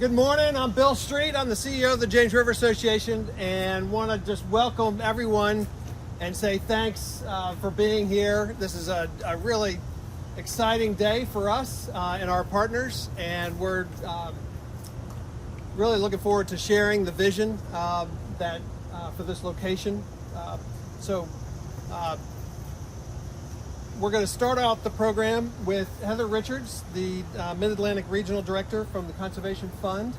Good morning. I'm Bill Street. I'm the CEO of the James River Association and want to just welcome everyone and say thanks for being here. This is a really exciting day for us and our partners, and we're really looking forward to sharing the vision that for this location. We're going to start out the program with Heather Richards, the Mid-Atlantic Regional Director from the Conservation Fund,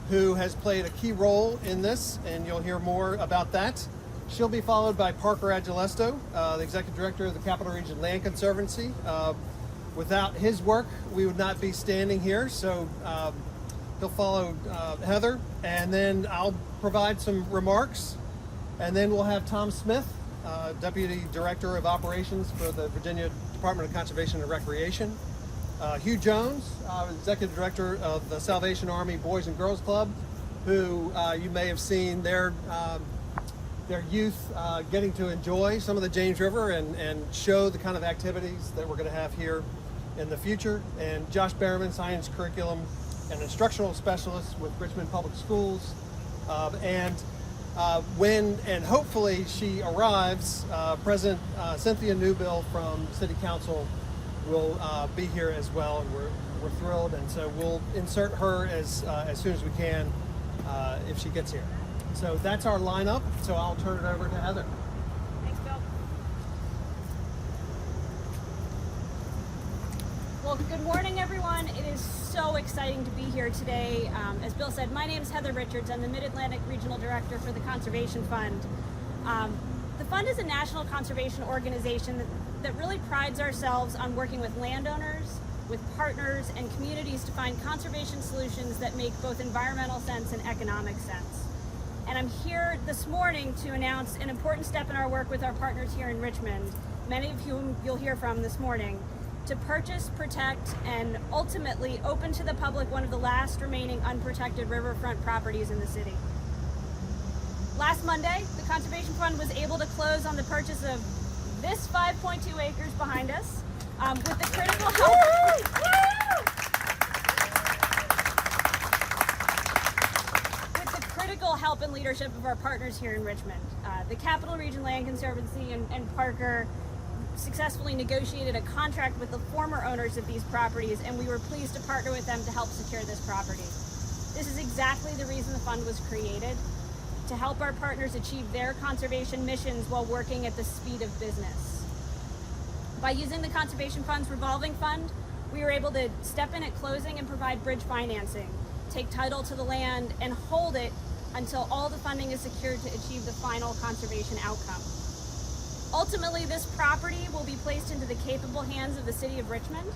who has played a key role in this, and you'll hear more about that. She'll be followed by Parker Agilesto, the Executive Director of the Capital Region Land Conservancy. Without his work, we would not be standing here, so he'll follow Heather, and then I'll provide some remarks, and then we'll have Tom Smith, Deputy Director of Operations for the Virginia Department of Conservation and Recreation. Hugh Jones, Executive Director of the Salvation Army Boys and Girls Club, who you may have seen their youth getting to enjoy some of the James River and show the kind of activities that we're going to have here in the future. And Josh Berriman, Science Curriculum and Instructional Specialist with Richmond Public Schools. When and hopefully she arrives, President Cynthia Newbill from City Council will be here as well, and we're thrilled, and so we'll insert her as soon as we can if she gets here. So that's our lineup, so I'll turn it over to Heather. Thanks, Bill. Well, good morning, everyone. It is so exciting to be here today. As Bill said, my name is Heather Richards. I'm the Mid-Atlantic Regional Director for the Conservation Fund. The fund is a national conservation organization that really prides ourselves on working with landowners, with partners, and communities to find conservation solutions that make both environmental sense and economic sense. And I'm here this morning to announce an important step in our work with our partners here in Richmond, many of whom you'll hear from this morning, to purchase, protect, and ultimately open to the public one of the last remaining unprotected riverfront properties in the city. Last Monday, the Conservation Fund was able to close on the purchase of this 5.2 acres behind us, with the critical help and leadership of our partners here in Richmond. The Capital Region Land Conservancy and Parker successfully negotiated a contract with the former owners of these properties, and we were pleased to partner with them to help secure this property. This is exactly the reason the fund was created, to help our partners achieve their conservation missions while working at the speed of business. By using the Conservation Fund's revolving fund, we were able to step in at closing and provide bridge financing, take title to the land, and hold it until all the funding is secured to achieve the final conservation outcome. Ultimately, this property will be placed into the capable hands of the City of Richmond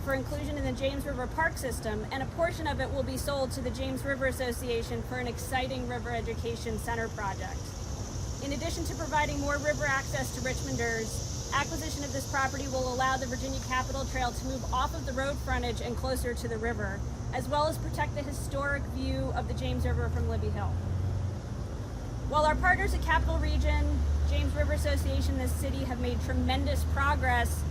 for inclusion in the James River Park system, and a portion of it will be sold to the James River Association for an exciting River Education Center project. In addition to providing more river access to Richmonders, acquisition of this property will allow the Virginia Capitol Trail to move off of the road frontage and closer to the river, as well as protect the historic view of the James River from Libby Hill. While our partners at Capital Region, James River Association, and the city have made tremendous progress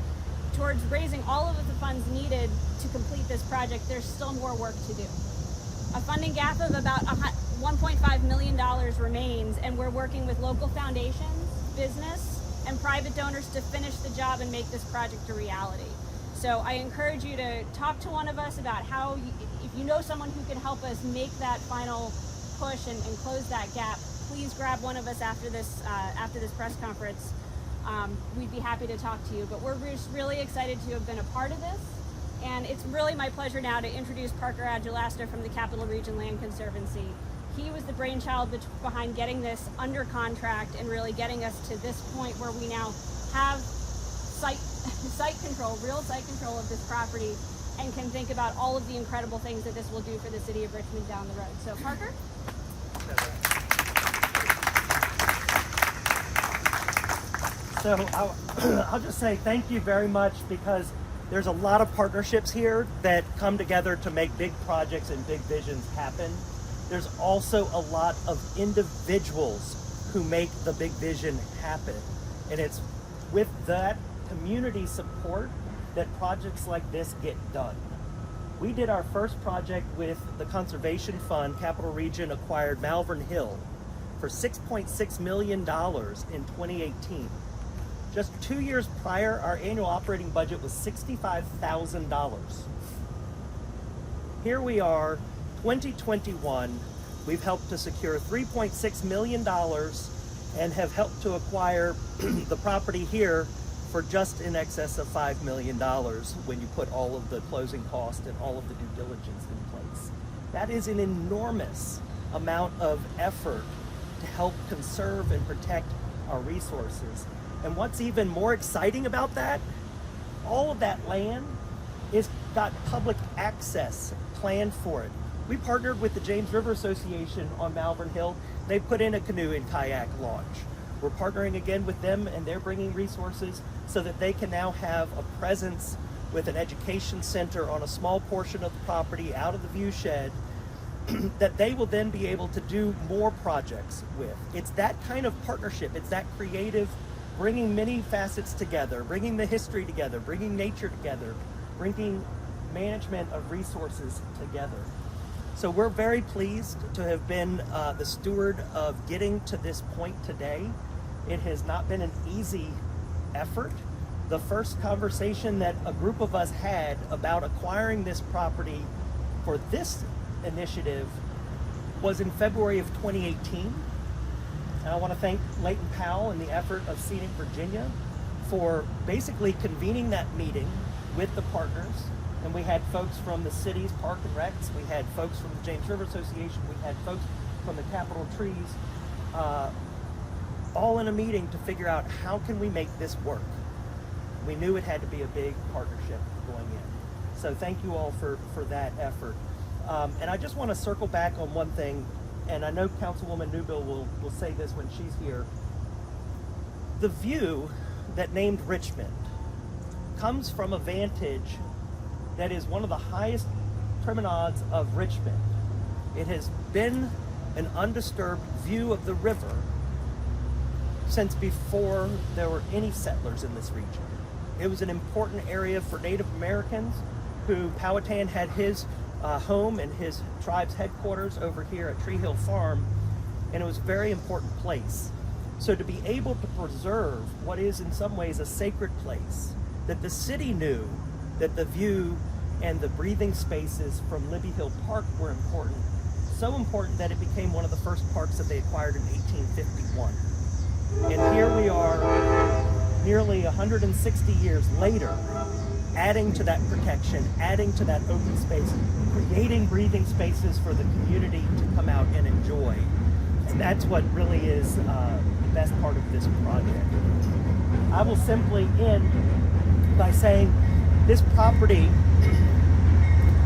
towards raising all of the funds needed to complete this project, there's still more work to do. A funding gap of about $1.5 million remains, and we're working with local foundations, business, and private donors to finish the job and make this project a reality. So I encourage you to talk to one of us about how, if you know someone who can help us make that final push and close that gap, please grab one of us after this press conference. We'd be happy to talk to you, but we're just really excited to have been a part of this. And it's really my pleasure now to introduce Parker Agilesto from the Capital Region Land Conservancy. He was the brainchild behind getting this under contract and really getting us to this point where we now have site control, real site control of this property, and can think about all of the incredible things that this will do for the City of Richmond down the road. So Parker? So I'll just say thank you very much, because there's a lot of partnerships here that come together to make big projects and big visions happen. There's also a lot of individuals who make the big vision happen. And it's with that community support that projects like this get done. We did our first project with the Conservation Fund. Capital Region acquired Malvern Hill for $6.6 million in 2018. Just 2 years prior, our annual operating budget was $65,000. Here we are, 2021. We've helped to secure $3.6 million and have helped to acquire the property here for just in excess of $5 million when you put all of the closing costs and all of the due diligence in place. That is an enormous amount of effort to help conserve and protect our resources. And what's even more exciting about that, all of that land is got public access planned for it. We partnered with the James River Association on Malvern Hill. They put in a canoe and kayak launch. We're partnering again with them, and they're bringing resources so that they can now have a presence with an education center on a small portion of the property out of the view shed that they will then be able to do more projects with. It's that kind of partnership. It's that creative, bringing many facets together, bringing the history together, bringing nature together, bringing management of resources together. So we're very pleased to have been the steward of getting to this point today. It has not been an easy effort. The first conversation that a group of us had about acquiring this property for this initiative was in February of 2018. And I want to thank Leighton Powell and the effort of Seating Virginia for basically convening that meeting with the partners. And we had folks from the city's Park and Recs, we had folks from the James River Association, we had folks from the Capitol Trees, all in a meeting to figure out how can we make this work. We knew it had to be a big partnership going in. So thank you all for that effort. And I just want to circle back on one thing, and I know Councilwoman Newbill will say this when she's here. The view that named Richmond comes from a vantage that is one of the highest promenades of Richmond. It has been an undisturbed view of the river since before there were any settlers in this region. It was an important area for Native Americans who Powhatan had his home and his tribe's headquarters over here at Tree Hill Farm, and it was a very important place. So to be able to preserve what is in some ways a sacred place, that the city knew that the view and the breathing spaces from Libby Hill Park were important. So important that it became one of the first parks that they acquired in 1851. And here we are, nearly 160 years later, adding to that protection, adding to that open space, creating breathing spaces for the community to come out and enjoy. And that's what really is the best part of this project. I will simply end by saying this property,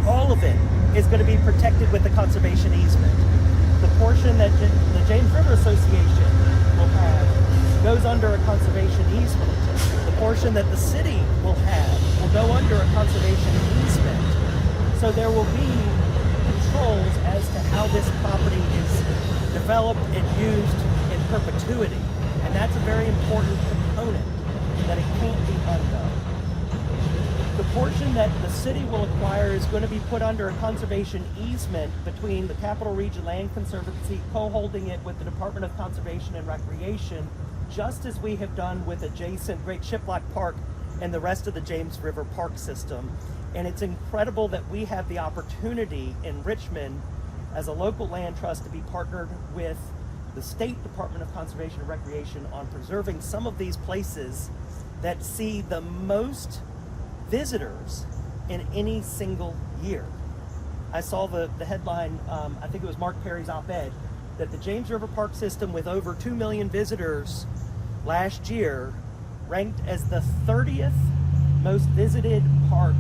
all of it, is going to be protected with the conservation easement. The portion that the James River Association will have goes under a conservation easement. The portion that the city will have will go under a conservation easement. So there will be controls as to how this property is developed and used in perpetuity. And that's a very important component that it can't be undone. The portion that the city will acquire is going to be put under a conservation easement between the Capital Region Land Conservancy, co-holding it with the Department of Conservation and Recreation, just as we have done with adjacent Great Shiplap Park and the rest of the James River Park system. And it's incredible that we have the opportunity in Richmond as a local land trust to be partnered with the State Department of Conservation and Recreation on preserving some of these places that see the most visitors in any single year. I saw the headline, I think it was Mark Perry's op-ed, that the James River Park system with over 2 million visitors last year ranked as the 30th most visited park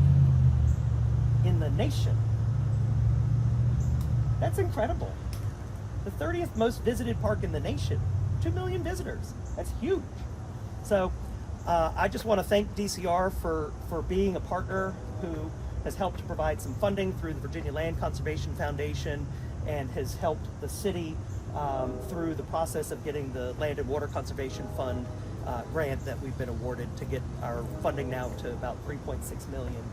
in the nation. That's incredible. The 30th most visited park in the nation. 2 million visitors. That's huge. So I just want to thank DCR for being a partner who has helped to provide some funding through the Virginia Land Conservation Foundation and has helped the city through the process of getting the Land and Water Conservation Fund grant that we've been awarded to get our funding now to about $3.6 million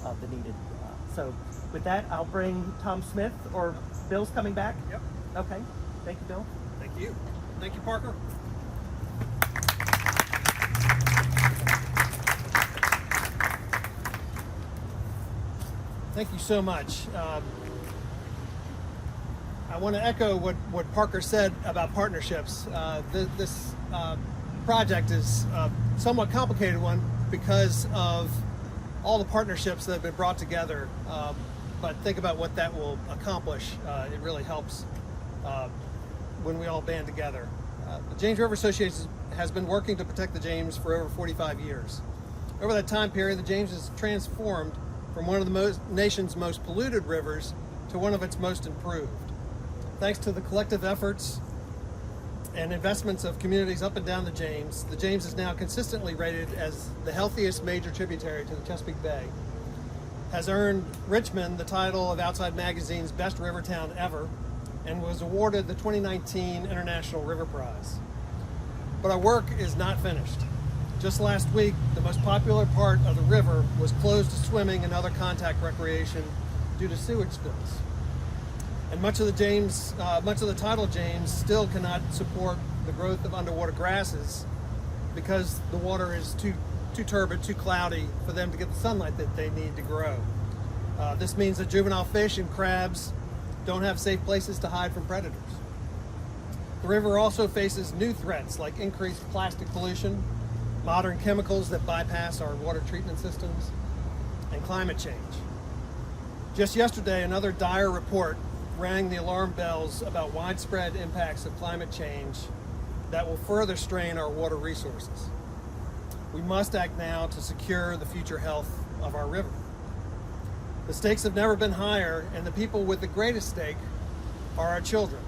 of the needed So with that, I'll bring Tom Smith, or Bill's coming back? Yep. Okay. Thank you, Bill. Thank you. Thank you, Parker. Thank you so much. I want to echo what Parker said about partnerships. This project is a somewhat complicated one because of all the partnerships that have been brought together. But think about what that will accomplish. It really helps when we all band together. The James River Association has been working to protect the James for over 45 years. Over that time period, the James has transformed from one of the nation's most polluted rivers to one of its most improved. Thanks to the collective efforts and investments of communities up and down the James is now consistently rated as the healthiest major tributary to the Chesapeake Bay, has earned Richmond the title of Outside Magazine's Best River Town Ever, and was awarded the 2019 International River Prize. But our work is not finished. Just last week, the most popular part of the river was closed to swimming and other contact recreation due to sewage spills. And much of the tidal James still cannot support the growth of underwater grasses because the water is too turbid, too cloudy for them to get the sunlight that they need to grow. This means that juvenile fish and crabs don't have safe places to hide from predators. The river also faces new threats like increased plastic pollution, modern chemicals that bypass our water treatment systems, and climate change. Just yesterday, another dire report rang the alarm bells about widespread impacts of climate change that will further strain our water resources. We must act now to secure the future health of our river. The stakes have never been higher, and the people with the greatest stake are our children.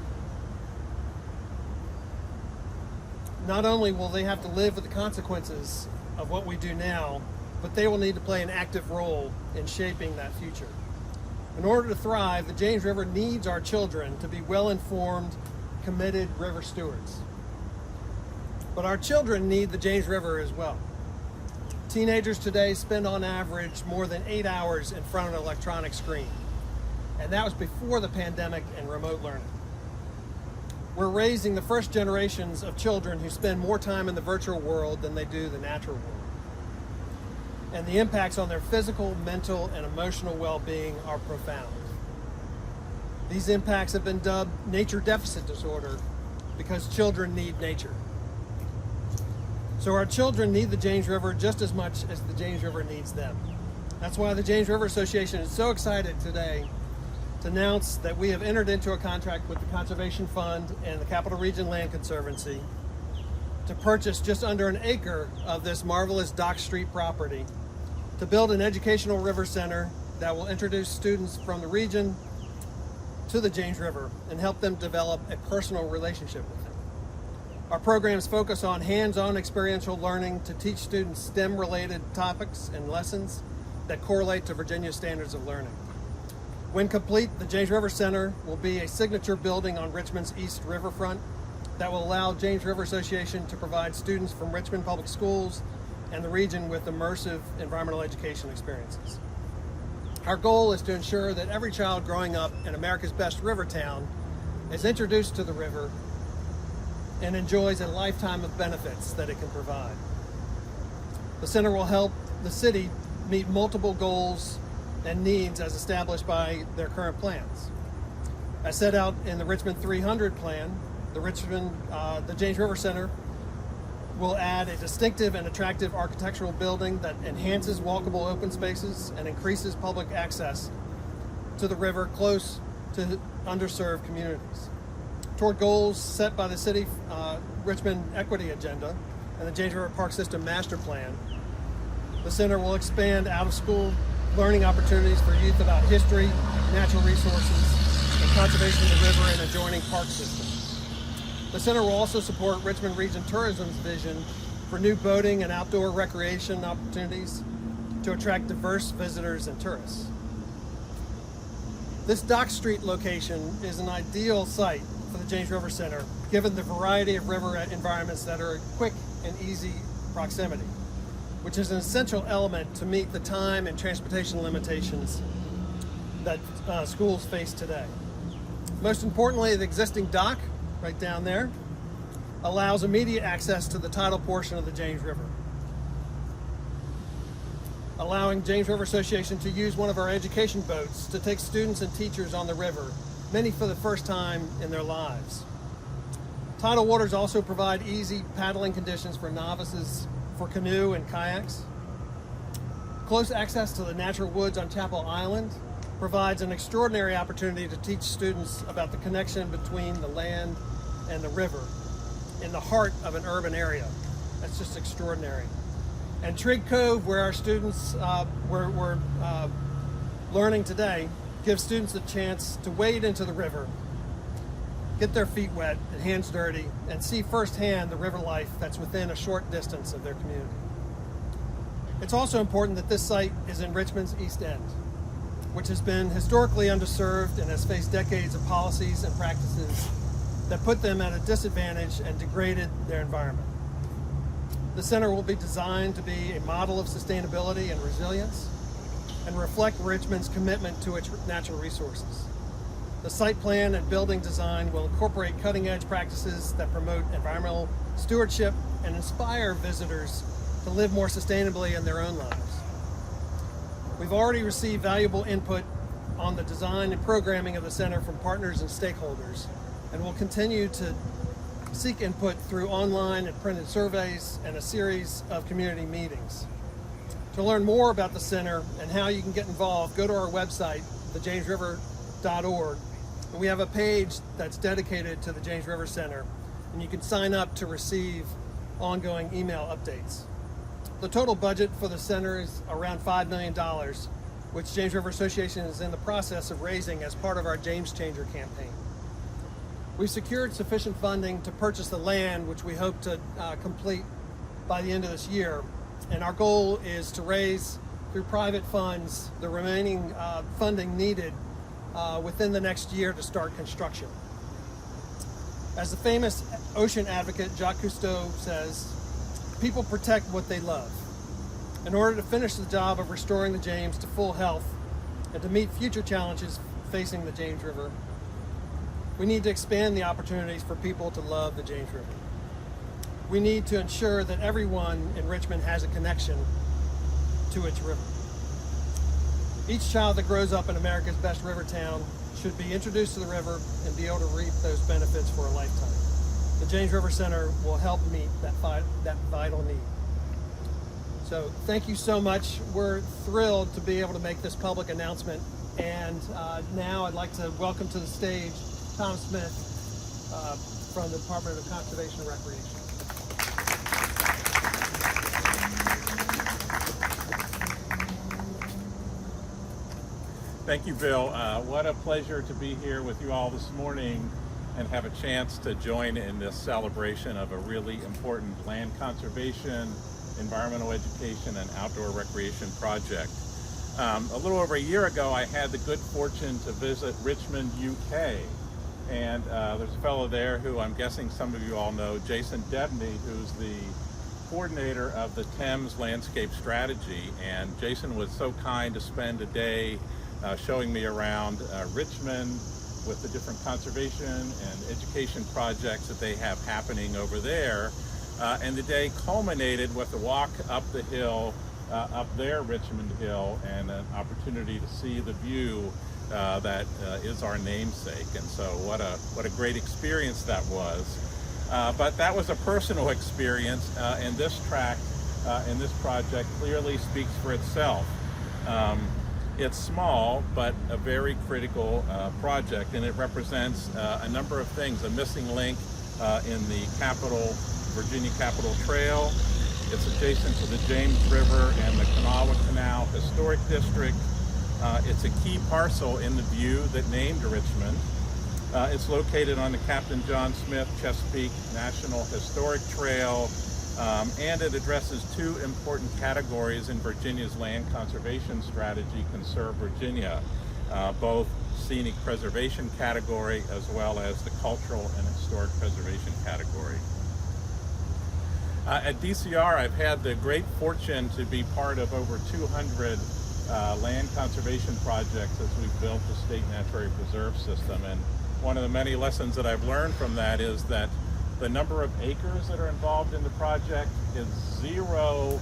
Not only will they have to live with the consequences of what we do now, but they will need to play an active role in shaping that future. In order to thrive, the James River needs our children to be well-informed, committed river stewards. But our children need the James River as well. Teenagers today spend on average more than 8 hours in front of an electronic screen. And that was before the pandemic and remote learning. We're raising the first generations of children who spend more time in the virtual world than they do the natural world. And the impacts on their physical, mental, and emotional well-being are profound. These impacts have been dubbed nature deficit disorder because children need nature. So our children need the James River just as much as the James River needs them. That's why the James River Association is so excited today to announce that we have entered into a contract with the Conservation Fund and the Capital Region Land Conservancy to purchase just under an acre of this marvelous Dock Street property to build an educational river center that will introduce students from the region to the James River and help them develop a personal relationship with it. Our programs focus on hands-on experiential learning to teach students STEM-related topics and lessons that correlate to Virginia standards of learning. When complete, the James River Center will be a signature building on Richmond's east riverfront that will allow James River Association to provide students from Richmond Public Schools and the region with immersive environmental education experiences. Our goal is to ensure that every child growing up in America's best river town is introduced to the river and enjoys a lifetime of benefits that it can provide. The center will help the city meet multiple goals and needs as established by their current plans. As set out in the Richmond 300 plan, the James River Center will add a distinctive and attractive architectural building that enhances walkable open spaces and increases public access to the river close to underserved communities. Toward goals set by the City Richmond Equity Agenda and the James River Park System Master Plan, the center will expand out-of-school learning opportunities for youth about history, natural resources, and conservation of the river and adjoining park system. The center will also support Richmond Region Tourism's vision for new boating and outdoor recreation opportunities to attract diverse visitors and tourists. This Dock Street location is an ideal site for the James River Center, given the variety of river environments that are in quick and easy proximity, which is an essential element to meet the time and transportation limitations that schools face today. Most importantly, the existing dock right down there allows immediate access to the tidal portion of the James River, allowing James River Association to use one of our education boats to take students and teachers on the river, many for the first time in their lives. Tidal waters also provide easy paddling conditions for novices for canoe and kayaks. Close access to the natural woods on Chapel Island provides an extraordinary opportunity to teach students about the connection between the land and the river in the heart of an urban area. That's just extraordinary. And Trigg Cove, where our students were learning today, gives students a chance to wade into the river, get their feet wet and hands dirty, and see firsthand the river life that's within a short distance of their community. It's also important that this site is in Richmond's East End, which has been historically underserved and has faced decades of policies and practices that put them at a disadvantage and degraded their environment. The center will be designed to be a model of sustainability and resilience and reflect Richmond's commitment to its natural resources. The site plan and building design will incorporate cutting-edge practices that promote environmental stewardship and inspire visitors to live more sustainably in their own lives. We've already received valuable input on the design and programming of the center from partners and stakeholders, and will continue to seek input through online and printed surveys and a series of community meetings. To learn more about the center and how you can get involved, go to our website, thejamesriver.org, and we have a page that's dedicated to the James River Center, and you can sign up to receive ongoing email updates. The total budget for the center is around $5 million, which James River Association is in the process of raising as part of our James Changer campaign. We've secured sufficient funding to purchase the land, which we hope to complete by the end of this year. And our goal is to raise, through private funds, the remaining funding needed within the next year to start construction. As the famous ocean advocate Jacques Cousteau says, people protect what they love. In order to finish the job of restoring the James to full health and to meet future challenges facing the James River, we need to expand the opportunities for people to love the James River. We need to ensure that everyone in Richmond has a connection to its river. Each child that grows up in America's best river town should be introduced to the river and be able to reap those benefits for a lifetime. The James River Center will help meet that vital need. So thank you so much. We're thrilled to be able to make this public announcement. And now I'd like to welcome to the stage Tom Smith from the Department of Conservation and Recreation. Thank you, Bill. What a pleasure to be here with you all this morning and have a chance to join in this celebration of a really important land conservation, environmental education, and outdoor recreation project. A little over a year ago, I had the good fortune to visit Richmond, UK. And there's a fellow there who I'm guessing some of you all know, Jason Debney, who's the coordinator of the Thames Landscape Strategy. And Jason was so kind to spend a day showing me around Richmond with the different conservation and education projects that they have happening over there. And the day culminated with a walk up the hill, up their Richmond Hill, and an opportunity to see the view that is our namesake. And so what a great experience that was. But that was a personal experience, and this tract in this project clearly speaks for itself. It's small, but a very critical project, and it represents a number of things. A missing link in the Virginia Capitol Trail. It's adjacent to the James River and the Kanawha Canal Historic District. It's a key parcel in the view that named Richmond. It's located on the Captain John Smith Chesapeake National Historic Trail, and it addresses two important categories in Virginia's land conservation strategy, Conserve Virginia, both scenic preservation category as well as the cultural and historic preservation category. At DCR, I've had the great fortune to be part of over 200 land conservation projects as we've built the state natural preserve system. And one of the many lessons that I've learned from that is that the number of acres that are involved in the project is zero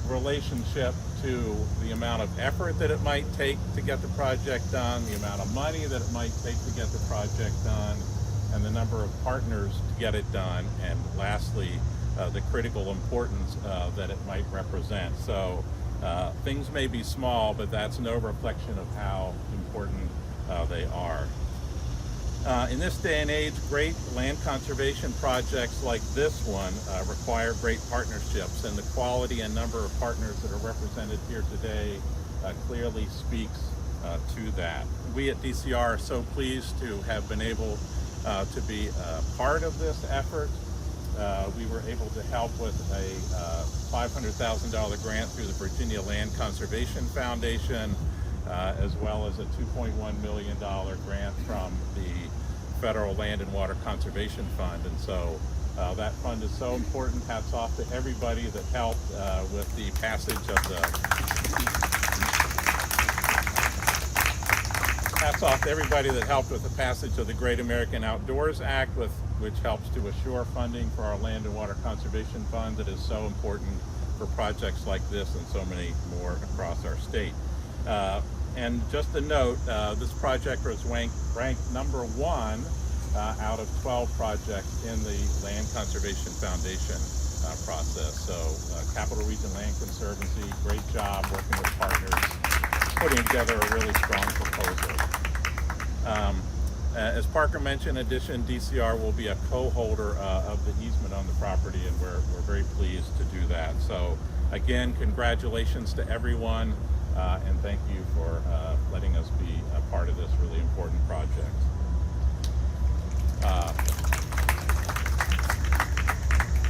relationship to the amount of effort that it might take to get the project done, the amount of money that it might take to get the project done, and the number of partners to get it done, and lastly, the critical importance that it might represent. So things may be small, but that's no reflection of how important they are. In this day and age, great land conservation projects like this one require great partnerships, and the quality and number of partners that are represented here today clearly speaks to that. We at DCR are so pleased to have been able to be part of this effort. We were able to help with a $500,000 grant through the Virginia Land Conservation Foundation, as well as a $2.1 million grant from the Federal Land and Water Conservation Fund. And so that fund is so important. Hats off to everybody that helped with the passage of the Great American Outdoors Act, which helps to assure funding for our Land and Water Conservation Fund that is so important for projects like this and so many more across our state. And just a note, this project was ranked number 1 out of 12 projects in the Land Conservation Foundation process. So Capital Region Land Conservancy, great job working with partners, putting together a really strong proposal. As Parker mentioned, in addition, DCR will be a co-holder of the easement on the property, and we're very pleased to do that. So again, congratulations to everyone, and thank you for letting us be a part of this really important project.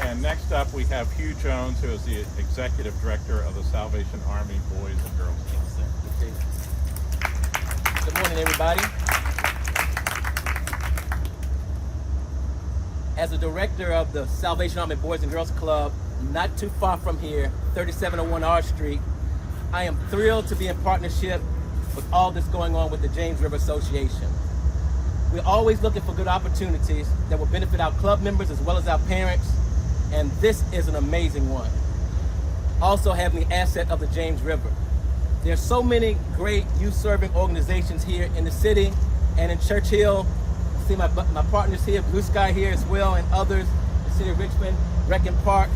And next up, we have Hugh Jones, who is the Executive Director of the Salvation Army Boys and Girls Club. Good morning, everybody. As a director of the Salvation Army Boys and Girls Club, not too far from here, 3701 R Street, I am thrilled to be in partnership with all that's going on with the James River Association. We're always looking for good opportunities that will benefit our club members as well as our parents, and this is an amazing one. Also having the asset of the James River. There's so many great youth-serving organizations here in the city and in Churchill. I see my partners here, Blue Sky here as well, and others, the City of Richmond, Reckin Park.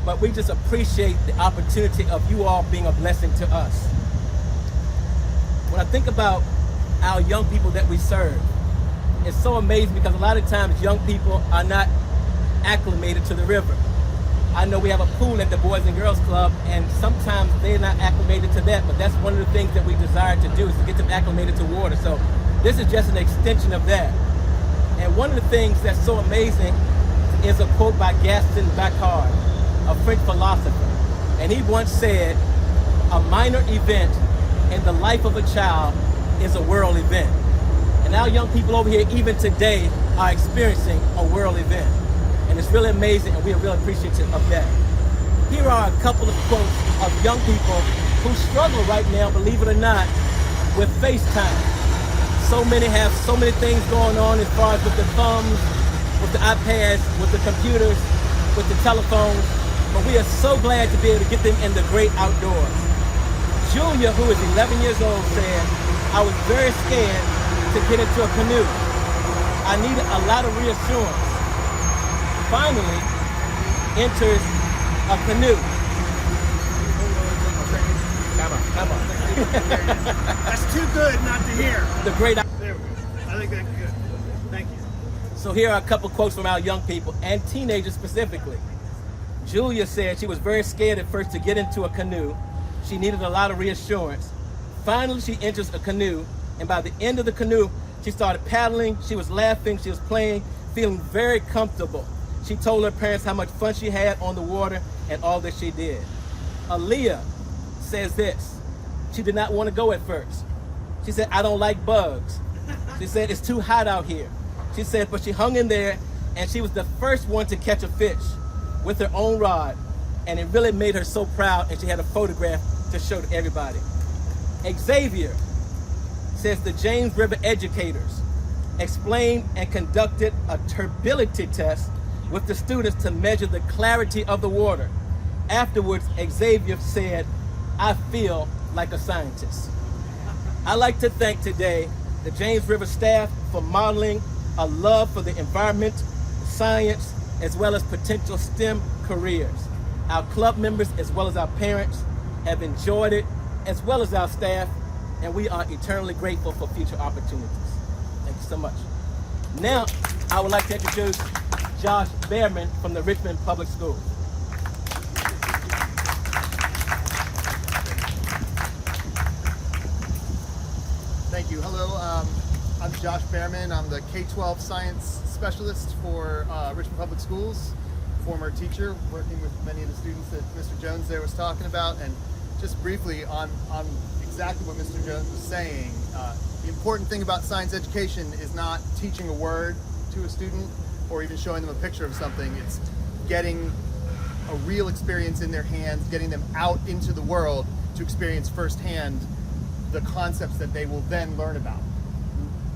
But we just appreciate the opportunity of you all being a blessing to us. When I think about our young people that we serve, it's so amazing because a lot of times young people are not acclimated to the river. I know we have a pool at the Boys and Girls Club, and sometimes they're not acclimated to that, but that's one of the things that we desire to do, is to get them acclimated to water. So this is just an extension of that. And one of the things that's so amazing is a quote by Gaston Bacard, a French philosopher. And he once said, "A minor event in the life of a child is a world event." And our young people over here, even today, are experiencing a world event. And it's really amazing, and we are really appreciative of that. Here are a couple of quotes of young people who struggle right now, believe it or not, with FaceTime. So many have so many things going on as far as with the thumbs, with the iPads, with the computers, with the telephones, but we are so glad to be able to get them in the great outdoors. Julia, who is 11 years old, said, "I was very scared to get into a canoe. I needed a lot of reassurance. Finally, enters a canoe." Come on. That's too good not to hear. The great. There we go. I think that's good. Thank you. So here are a couple quotes from our young people and teenagers specifically. Julia said she was very scared at first to get into a canoe. She needed a lot of reassurance. Finally, she enters a canoe, and by the end of the canoe, she started paddling, she was laughing, she was playing, feeling very comfortable. She told her parents how much fun she had on the water and all that she did. Aaliyah says this. She did not want to go at first. She said, "I don't like bugs." She said, "It's too hot out here." She said, but she hung in there, and she was the first one to catch a fish with her own rod, and it really made her so proud, and she had a photograph to show to everybody. Xavier says the James River educators explained and conducted a turbidity test with the students to measure the clarity of the water. Afterwards, Xavier said, "I feel like a scientist." I'd like to thank today the James River staff for modeling a love for the environment, science, as well as potential STEM careers. Our club members, as well as our parents, have enjoyed it, as well as our staff, and we are eternally grateful for future opportunities. Thank you so much. Now, I would like to introduce Josh Behrman from the Richmond Public Schools. Thank you. Hello, I'm Josh Behrman. I'm the K-12 science specialist for Richmond Public Schools, former teacher, working with many of the students that Mr. Jones there was talking about. And just briefly on exactly what Mr. Jones was saying, the important thing about science education is not teaching a word to a student or even showing them a picture of something. It's getting a real experience in their hands, getting them out into the world to experience firsthand the concepts that they will then learn about.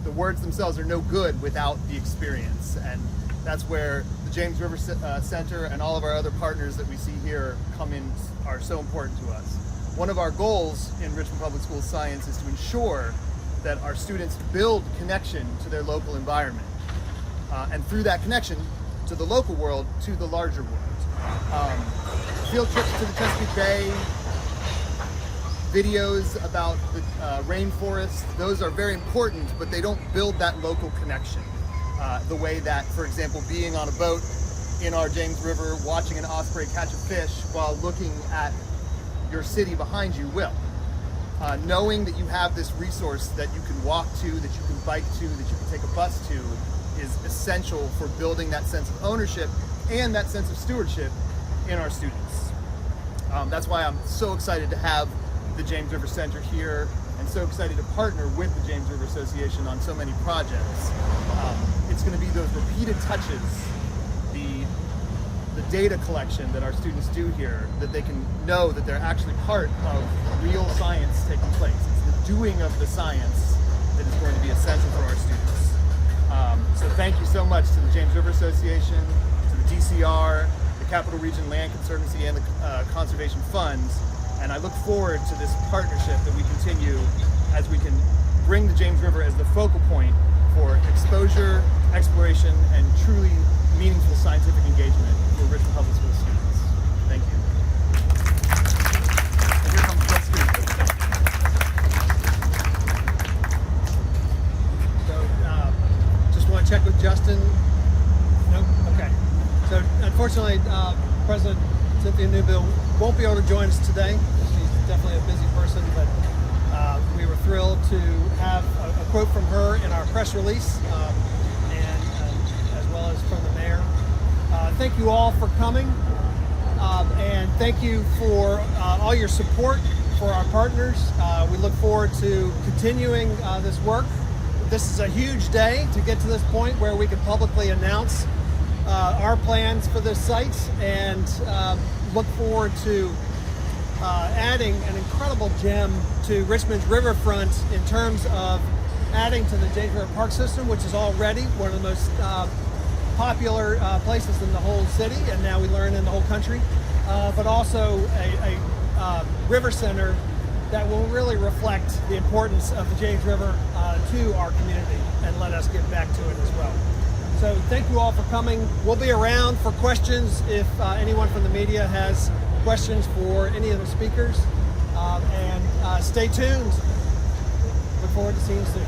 The words themselves are no good without the experience, and that's where the James River Center and all of our other partners that we see here come in are so important to us. One of our goals in Richmond Public Schools Science is to ensure that our students build connection to their local environment, and through that connection to the local world, to the larger world. Field trips to the Chesapeake Bay, videos about the rainforest, those are very important, but they don't build that local connection the way that, for example, being on a boat in our James River, watching an osprey catch a fish while looking at your city behind you will. Knowing that you have this resource that you can walk to, that you can bike to, that you can take a bus to, is essential for building that sense of ownership and that sense of stewardship in our students. That's why I'm so excited to have the James River Center here, and so excited to partner with the James River Association on so many projects. It's going to be those repeated touches, the data collection that our students do here, that they can know that they're actually part of real science taking place. It's the doing of the science that is going to be essential for our students. So thank you so much to the James River Association, to the DCR, the Capital Region Land Conservancy, and the Conservation Funds. And I look forward to this partnership that we continue as we can bring the James River as the focal point for exposure, exploration, and truly meaningful scientific engagement for Richmond Public School students. Thank you. And here comes Brett Scoop. So, just want to check with Justin. Nope. Okay. So, unfortunately, President Cynthia Newbill won't be able to join us today. She's definitely a busy person, but we were thrilled to have a quote from her in our press release, and as well as from the mayor. Thank you all for coming, and thank you for all your support for our partners. We look forward to continuing this work. This is a huge day to get to this point where we can publicly announce our plans for this site, and look forward to adding an incredible gem to Richmond's riverfront in terms of adding to the James River Park system, which is already one of the most popular places in the whole city, and now we learn in the whole country, but also a river center that will really reflect the importance of the James River to our community and let us give back to it as well. So thank you all for coming. We'll be around for questions if anyone from the media has questions for any of the speakers. And stay tuned. Look forward to seeing you soon.